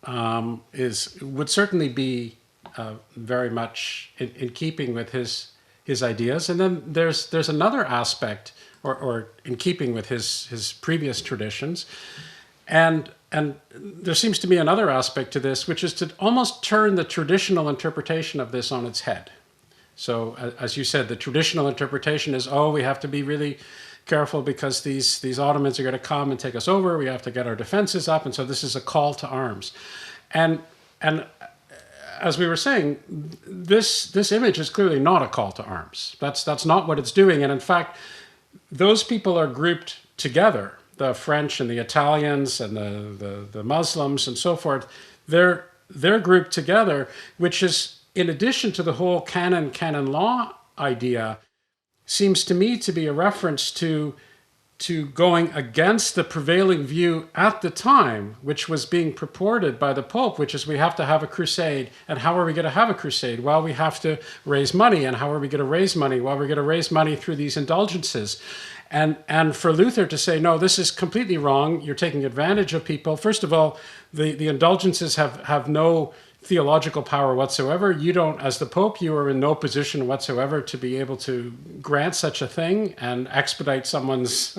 would certainly be very much in keeping with his ideas. And then there's another aspect, or in keeping with his previous traditions, and there seems to be another aspect to this, which is to almost turn the traditional interpretation of this on its head. So as you said, the traditional interpretation is, we have to be really careful because these Ottomans are going to come and take us over. We have to get our defenses up, and so this is a call to arms. And as we were saying, this image is clearly not a call to arms. That's not what it's doing. And in fact, those people are grouped together. The French and the Italians and the Muslims and so forth. They're grouped together, which is, in addition to the whole canon law idea, seems to me to be a reference to going against the prevailing view at the time, which was being purported by the Pope, which is we have to have a crusade. And how are we going to have a crusade? Well, we have to raise money. And how are we going to raise money? Well, we're going to raise money through these indulgences. And for Luther to say, no, this is completely wrong. You're taking advantage of people. First of all, the indulgences have no theological power whatsoever. You don't, as the Pope, you are in no position whatsoever to be able to grant such a thing and expedite someone's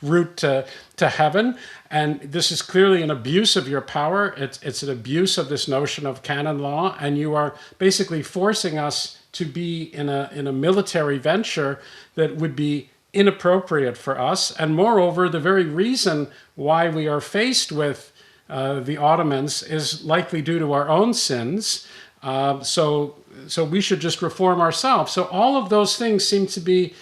route to heaven. And this is clearly an abuse of your power. It's an abuse of this notion of canon law, and you are basically forcing us to be in a military venture that would be inappropriate for us. And moreover, the very reason why we are faced with the Ottomans is likely due to our own sins. So we should just reform ourselves. So all of those things seem to be,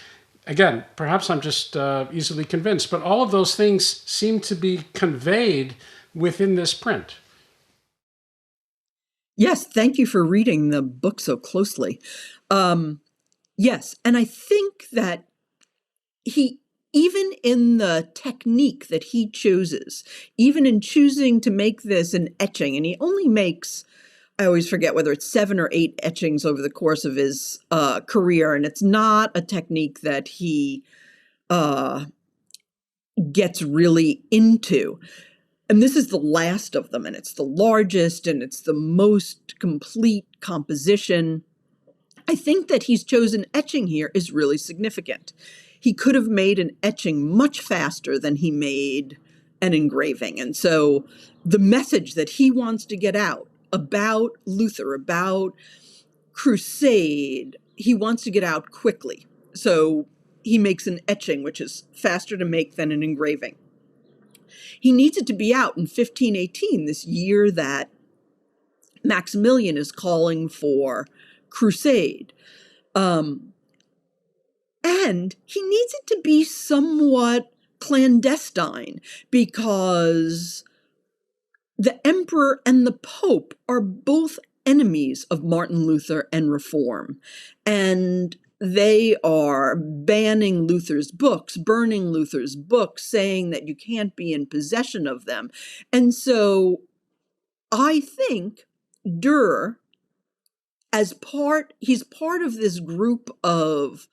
again, perhaps I'm just easily convinced, but all of those things seem to be conveyed within this print. Yes, thank you for reading the book so closely. Yes, and I think that he, even in the technique that he chooses, even in choosing to make this an etching, and he only makes, I always forget whether it's 7 or 8 etchings over the course of his career, and it's not a technique that he gets really into. And this is the last of them, and it's the largest, and it's the most complete composition. I think that he's chosen etching here is really significant. He could have made an etching much faster than he made an engraving. And so the message that he wants to get out about Luther, about crusade, he wants to get out quickly. So he makes an etching, which is faster to make than an engraving. He needs it to be out in 1518, this year that Maximilian is calling for crusade. And he needs it to be somewhat clandestine because the emperor and the pope are both enemies of Martin Luther and reform. And they are banning Luther's books, burning Luther's books, saying that you can't be in possession of them. And so I think Durer, he's part of this group of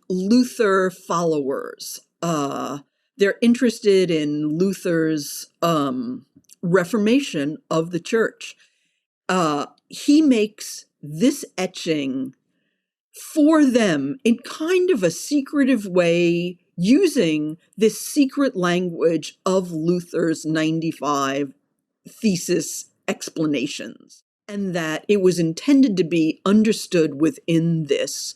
Luther followers. They're interested in Luther's reformation of the church. He makes this etching for them in kind of a secretive way, using this secret language of Luther's 95 thesis explanations, and that it was intended to be understood within this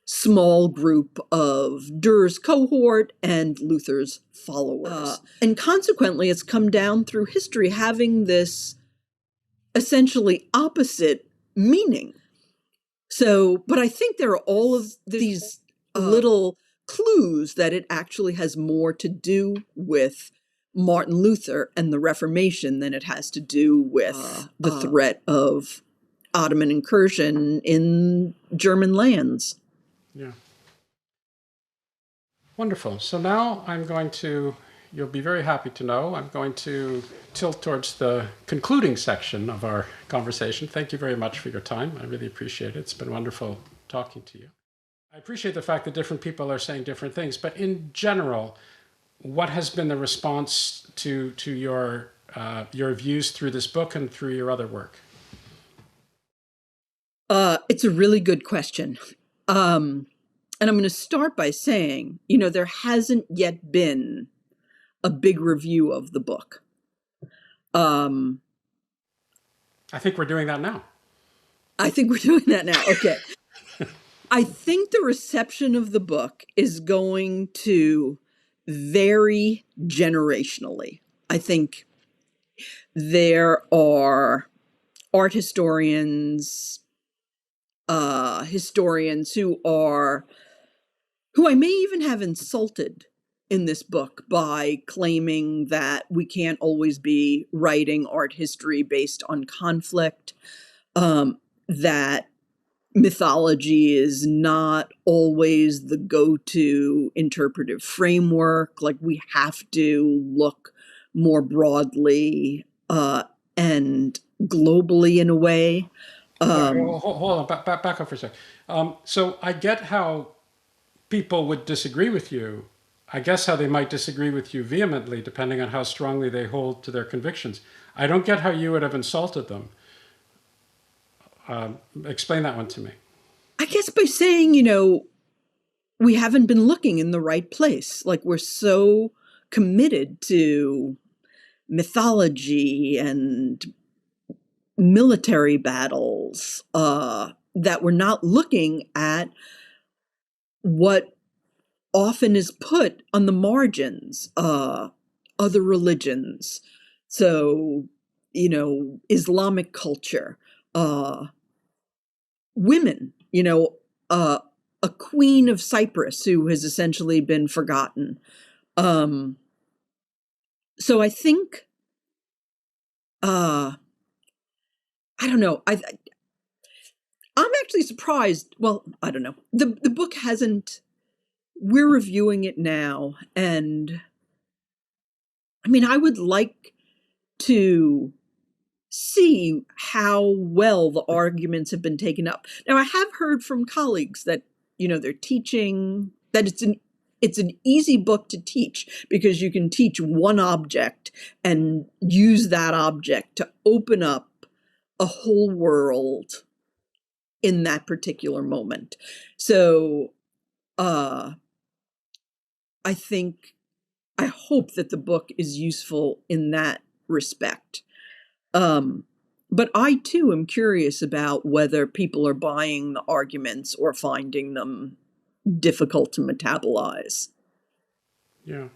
small group of Durer's cohort and Luther's followers. And consequently, it's come down through history having this essentially opposite meaning. So, but I think there are all of these little clues that it actually has more to do with Martin Luther and the Reformation than it has to do with the threat of Ottoman incursion in German lands. Yeah. Wonderful. So now you'll be very happy to know, I'm going to tilt towards the concluding section of our conversation. Thank you very much for your time. I really appreciate it. It's been wonderful talking to you. I appreciate the fact that different people are saying different things, but in general, what has been the response to your views through this book and through your other work? It's a really good question. And I'm going to start by saying, there hasn't yet been a big review of the book. I think we're doing that now. Okay. I think the reception of the book is going to vary generationally. I think there are art historians, historians who I may even have insulted in this book by claiming that we can't always be writing art history based on conflict, that mythology is not always the go-to interpretive framework, like we have to look more broadly and globally in a way. Hold on, back up for a sec. So I get how people would disagree with you. I guess how they might disagree with you vehemently, depending on how strongly they hold to their convictions. I don't get how you would have insulted them. Explain that one to me. I guess by saying, we haven't been looking in the right place. Like we're so committed to mythology and military battles that we're not looking at what often is put on the margins, other religions, So, Islamic culture, women, a queen of Cyprus who has essentially been forgotten. Um, so I think, uh, I don't know. I'm actually surprised. Well, I don't know. The book hasn't. We're reviewing it now, and I mean, I would like to see how well the arguments have been taken up. Now, I have heard from colleagues that, they're teaching that it's an easy book to teach because you can teach one object and use that object to open up a whole world in that particular moment. So, uh, I think I hope that the book is useful in that respect. Um, but I too am curious about whether people are buying the arguments or finding them difficult to metabolize. Yeah.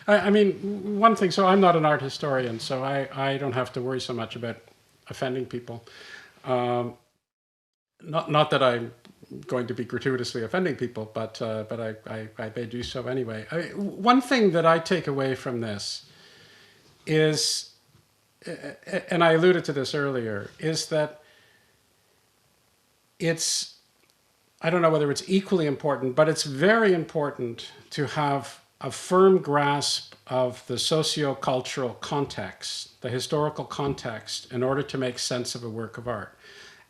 I mean, one thing, so I'm not an art historian, so I don't have to worry so much about offending people. Um, not that I'm going to be gratuitously offending people, but I may do so anyway. One thing that I take away from this is, and I alluded to this earlier, is that it's, I don't know whether it's equally important, but it's very important to have a firm grasp of the socio-cultural context, the historical context, in order to make sense of a work of art.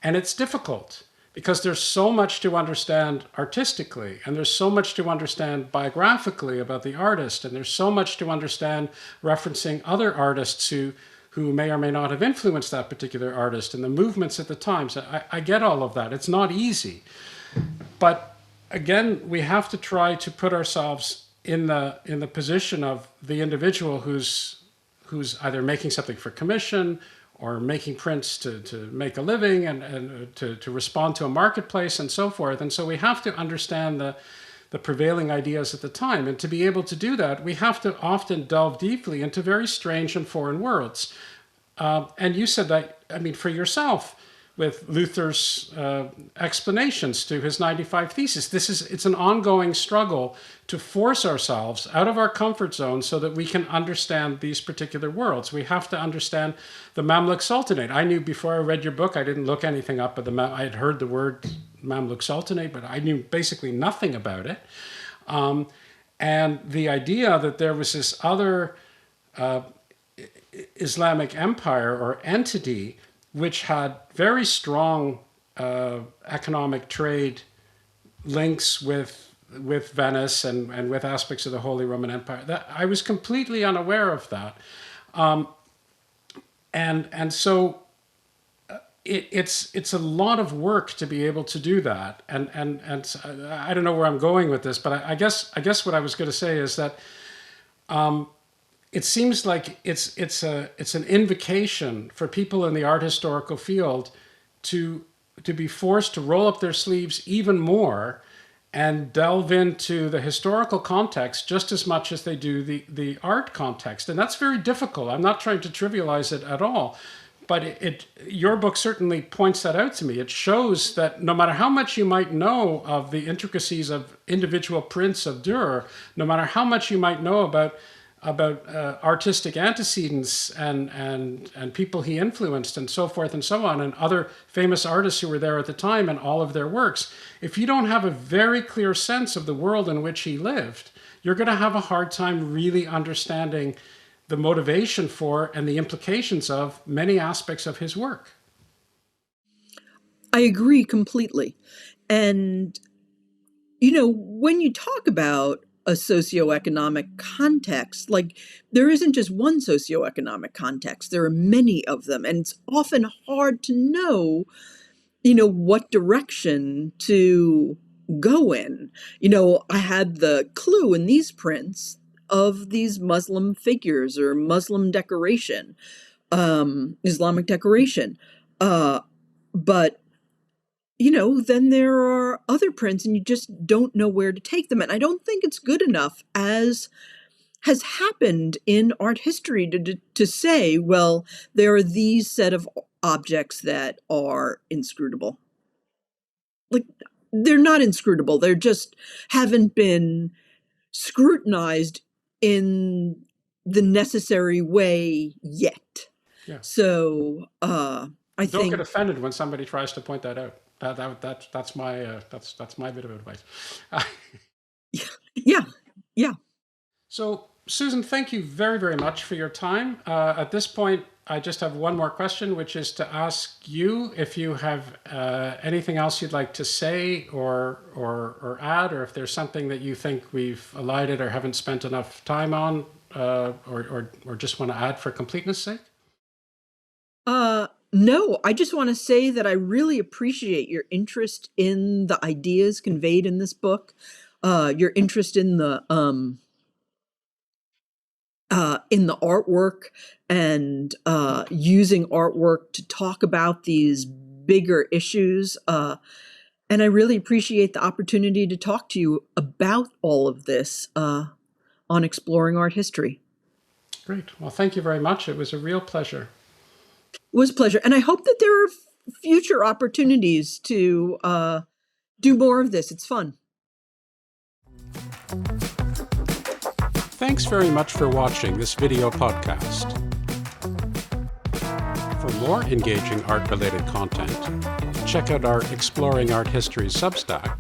And it's difficult because there's so much to understand artistically, and there's so much to understand biographically about the artist, and there's so much to understand referencing other artists who may or may not have influenced that particular artist and the movements at the time. So I get all of that. It's not easy. But again, we have to try to put ourselves in the position of the individual who's either making something for commission or making prints to make a living and to respond to a marketplace and so forth. And so we have to understand the prevailing ideas at the time. And to be able to do that, we have to often delve deeply into very strange and foreign worlds. And you said that, I mean, for yourself, with Luther's explanations to his 95 Theses. It's an ongoing struggle to force ourselves out of our comfort zone so that we can understand these particular worlds. We have to understand the Mamluk Sultanate. I knew before I read your book, I didn't look anything up, but I had heard the word Mamluk Sultanate, but I knew basically nothing about it. And the idea that there was this other Islamic empire or entity which had very strong economic trade links with Venice and with aspects of the Holy Roman Empire. I was completely unaware of that, and so it's a lot of work to be able to do that. And I don't know where I'm going with this, but I guess what I was going to say is that. It seems like it's an invocation for people in the art historical field to be forced to roll up their sleeves even more and delve into the historical context just as much as they do the art context. And that's very difficult. I'm not trying to trivialize it at all, but your book certainly points that out to me. It shows that no matter how much you might know of the intricacies of individual prints of Dürer, no matter how much you might know about artistic antecedents and people he influenced and so forth and so on, and other famous artists who were there at the time and all of their works, if you don't have a very clear sense of the world in which he lived, you're going to have a hard time really understanding the motivation for and the implications of many aspects of his work. I agree completely. And, when you talk about a socioeconomic context, like there isn't just one socioeconomic context, there are many of them. And it's often hard to know, what direction to go in. I had the clue in these prints of these Muslim figures or Muslim decoration, Islamic decoration. But then there are other prints and you just don't know where to take them. And I don't think it's good enough as has happened in art history to say, well, there are these set of objects that are inscrutable. Like, they're not inscrutable. They're just haven't been scrutinized in the necessary way yet. Yeah. So I Don't think get offended when somebody tries to point that out. That's my bit of advice. yeah. So, Susan, thank you very, very much for your time. At this point, I just have one more question, which is to ask you if you have anything else you'd like to say or add, or if there's something that you think we've elided or haven't spent enough time on, or just want to add for completeness' sake. No, I just want to say that I really appreciate your interest in the ideas conveyed in this book, your interest in the artwork and using artwork to talk about these bigger issues. And I really appreciate the opportunity to talk to you about all of this on Exploring Art History. Great. Well, thank you very much. It was a real pleasure. It was a pleasure. And I hope that there are future opportunities to do more of this. It's fun. Thanks very much for watching this video podcast. For more engaging art-related content, check out our Exploring Art History Substack,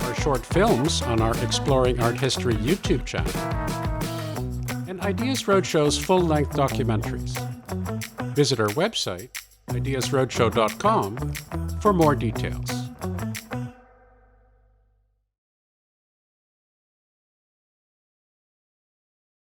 our short films on our Exploring Art History YouTube channel, and Ideas Roadshow's full-length documentaries. Visit our website, ideasroadshow.com, for more details.